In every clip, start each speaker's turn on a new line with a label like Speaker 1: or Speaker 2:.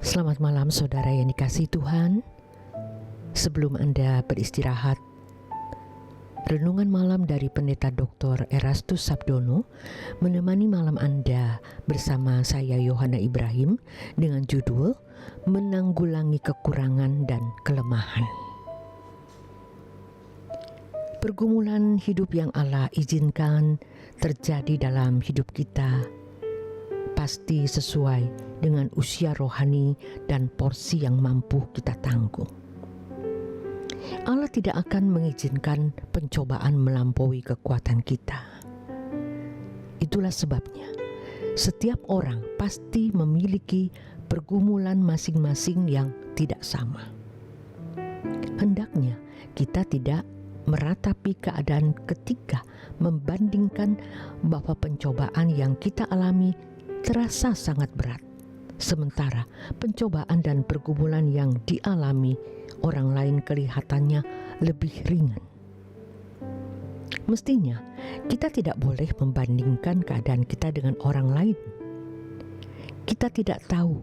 Speaker 1: Selamat malam saudara yang dikasihi Tuhan. Sebelum Anda beristirahat, renungan malam dari Pendeta Dr. Erastus Sabdono menemani malam Anda bersama saya Yohana Ibrahim dengan judul Menanggulangi Kekurangan dan Kelemahan. Pergumulan hidup yang Allah izinkan terjadi dalam hidup kita pasti sesuai dengan usia rohani dan porsi yang mampu kita tanggung. Allah tidak akan mengizinkan pencobaan melampaui kekuatan kita. Itulah sebabnya setiap orang pasti memiliki pergumulan masing-masing yang tidak sama. Hendaknya kita tidak meratapi keadaan ketika membandingkan bahwa pencobaan yang kita alami terasa sangat berat, sementara pencobaan dan pergumulan yang dialami orang lain kelihatannya lebih ringan. Mestinya kita tidak boleh membandingkan keadaan kita dengan orang lain. Kita tidak tahu,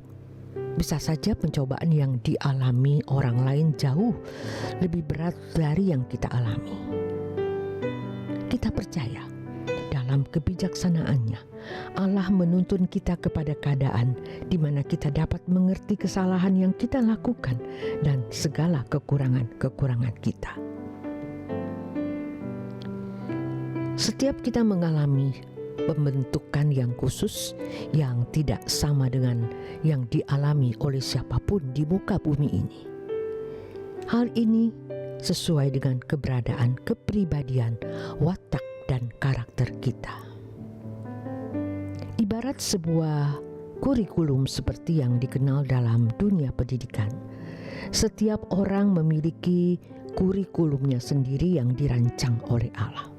Speaker 1: bisa saja pencobaan yang dialami orang lain jauh lebih berat dari yang kita alami. Kita percaya dalam kebijaksanaannya Allah menuntun kita kepada keadaan di mana kita dapat mengerti kesalahan yang kita lakukan dan segala kekurangan-kekurangan kita. Setiap kita mengalami pembentukan yang khusus yang tidak sama dengan yang dialami oleh siapapun di muka bumi ini. Hal ini sesuai dengan keberadaan, kepribadian, watak, dan karakter kita. Ibarat sebuah kurikulum seperti yang dikenal dalam dunia pendidikan, setiap orang memiliki kurikulumnya sendiri yang dirancang oleh Allah.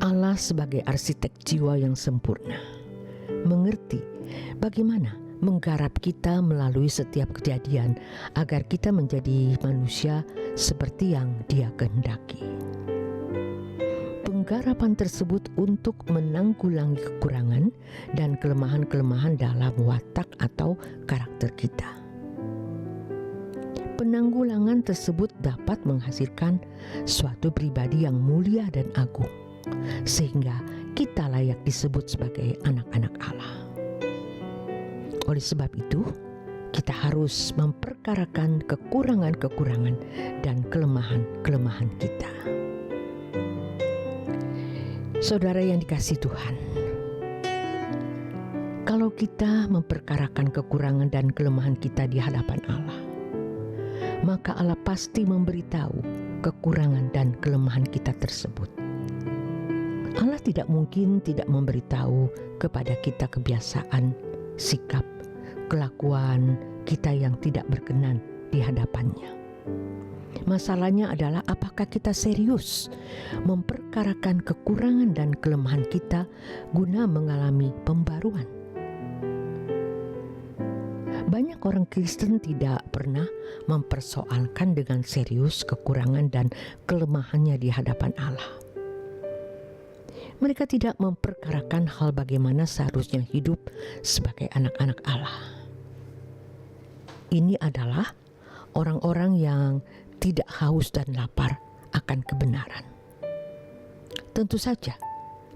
Speaker 1: Allah sebagai arsitek jiwa yang sempurna mengerti bagaimana menggarap kita melalui setiap kejadian agar kita menjadi manusia seperti yang Dia kehendaki. Penggarapan tersebut untuk menanggulangi kekurangan dan kelemahan-kelemahan dalam watak atau karakter kita. Penanggulangan tersebut dapat menghasilkan suatu pribadi yang mulia dan agung, sehingga kita layak disebut sebagai anak-anak Allah. Oleh sebab itu, kita harus memperkarakan kekurangan-kekurangan dan kelemahan-kelemahan kita. Saudara yang dikasihi Tuhan, kalau kita memperkarakan kekurangan dan kelemahan kita di hadapan Allah, maka Allah pasti memberitahu kekurangan dan kelemahan kita tersebut. Allah tidak mungkin tidak memberitahu kepada kita kebiasaan, sikap, kelakuan kita yang tidak berkenan di hadapannya. Masalahnya adalah apakah kita serius memperkarakan kekurangan dan kelemahan kita guna mengalami pembaruan. Banyak orang Kristen tidak pernah mempersoalkan dengan serius kekurangan dan kelemahannya di hadapan Allah. Mereka tidak memperkarakan hal bagaimana seharusnya hidup sebagai anak-anak Allah. Ini adalah orang-orang yang tidak haus dan lapar akan kebenaran. Tentu saja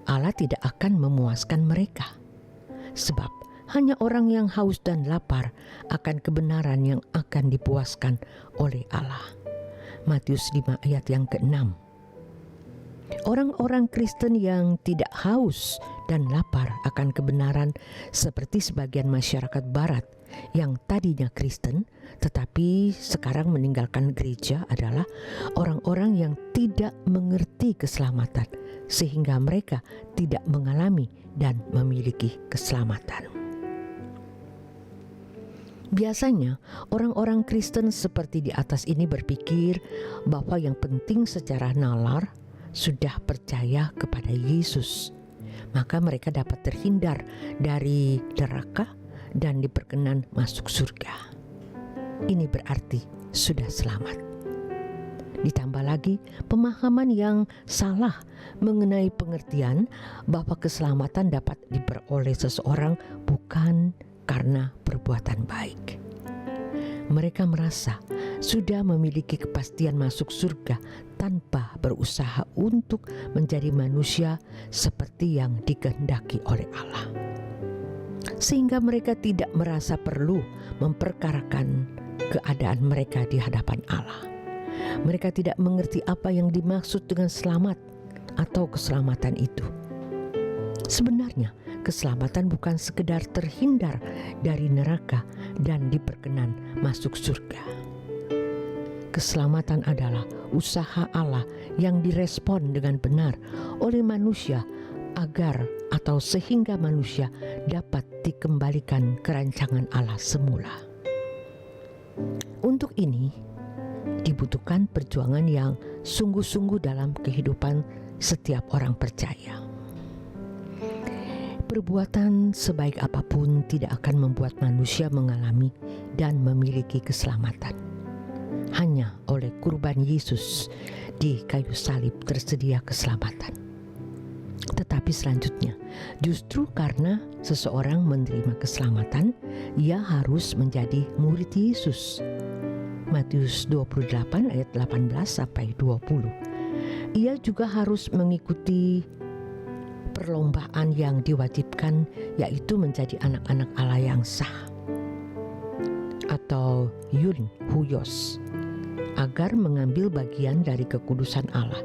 Speaker 1: Allah tidak akan memuaskan mereka, sebab hanya orang yang haus dan lapar akan kebenaran yang akan dipuaskan oleh Allah. Matius 5 ayat yang ke-6. Orang-orang Kristen yang tidak haus dan lapar akan kebenaran seperti sebagian masyarakat barat yang tadinya Kristen tetapi sekarang meninggalkan gereja adalah orang-orang yang tidak mengerti keselamatan sehingga mereka tidak mengalami dan memiliki keselamatan. Biasanya orang-orang Kristen seperti di atas ini berpikir bahwa yang penting secara nalar sudah percaya kepada Yesus, maka mereka dapat terhindar dari neraka dan diperkenan masuk surga. Ini berarti sudah selamat. Ditambah lagi pemahaman yang salah mengenai pengertian bahwa keselamatan dapat diperoleh seseorang bukan karena perbuatan baik. Mereka merasa sudah memiliki kepastian masuk surga tanpa berusaha untuk menjadi manusia seperti yang dikehendaki oleh Allah. Sehingga mereka tidak merasa perlu memperkarakan keadaan mereka di hadapan Allah. Mereka tidak mengerti apa yang dimaksud dengan selamat atau keselamatan itu. Sebenarnya, keselamatan bukan sekedar terhindar dari neraka dan diperkenan masuk surga. Keselamatan adalah usaha Allah yang direspon dengan benar oleh manusia agar atau sehingga manusia dapat dikembalikan ke rancangan Allah semula. Untuk ini, dibutuhkan perjuangan yang sungguh-sungguh dalam kehidupan setiap orang percaya. Perbuatan sebaik apapun tidak akan membuat manusia mengalami dan memiliki keselamatan. Hanya oleh kurban Yesus di kayu salib tersedia keselamatan. Tetapi selanjutnya, justru karena seseorang menerima keselamatan, ia harus menjadi murid Yesus. Matius 28 ayat 18 sampai 20. Ia juga harus mengikuti perlombaan yang diwajibkan, yaitu menjadi anak-anak Allah yang sah atau yun huyos, agar mengambil bagian dari kekudusan Allah.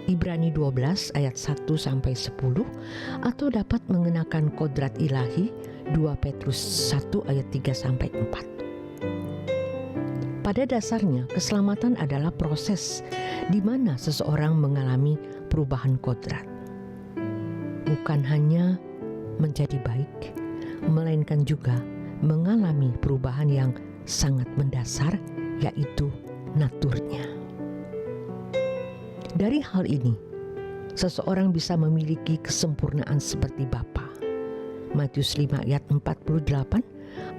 Speaker 1: Ibrani 12 ayat 1 sampai 10, atau dapat mengenakan kodrat ilahi 2 Petrus 1 ayat 3 sampai 4. Pada dasarnya, keselamatan adalah proses di mana seseorang mengalami perubahan kodrat. Bukan hanya menjadi baik, melainkan juga mengalami perubahan yang sangat mendasar, yaitu naturnya. Dari hal ini, seseorang bisa memiliki kesempurnaan seperti Bapa. Matius 5 ayat 48,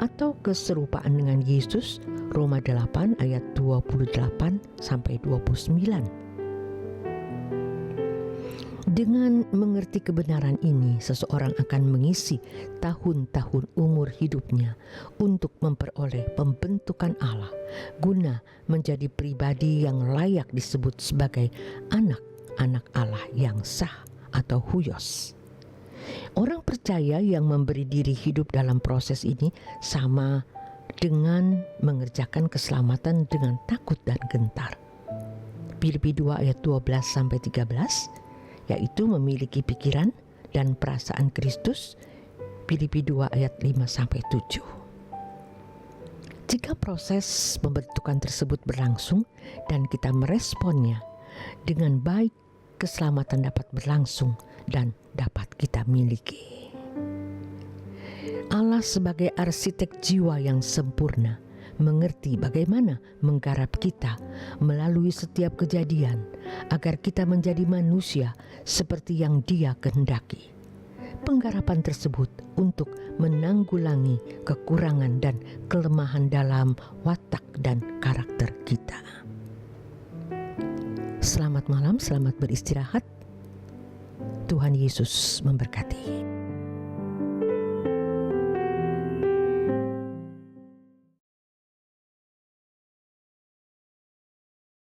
Speaker 1: atau keserupaan dengan Yesus, Roma 8 ayat 28 sampai 29. Dengan mengerti kebenaran ini, seseorang akan mengisi tahun-tahun umur hidupnya untuk memperoleh pembentukan Allah, guna menjadi pribadi yang layak disebut sebagai anak-anak Allah yang sah atau huyos. Orang percaya yang memberi diri hidup dalam proses ini sama dengan mengerjakan keselamatan dengan takut dan gentar. Filipi 2 ayat 12 sampai 13, yaitu memiliki pikiran dan perasaan Kristus. Filipi 2 ayat 5 sampai 7. Jika proses pembentukan tersebut berlangsung dan kita meresponnya dengan baik, keselamatan dapat berlangsung dan dapat kita miliki. Allah sebagai arsitek jiwa yang sempurna mengerti bagaimana menggarap kita melalui setiap kejadian agar kita menjadi manusia seperti yang Dia kehendaki. Penggarapan tersebut untuk menanggulangi kekurangan dan kelemahan dalam watak dan karakter kita. Selamat malam, selamat beristirahat. Tuhan Yesus memberkati.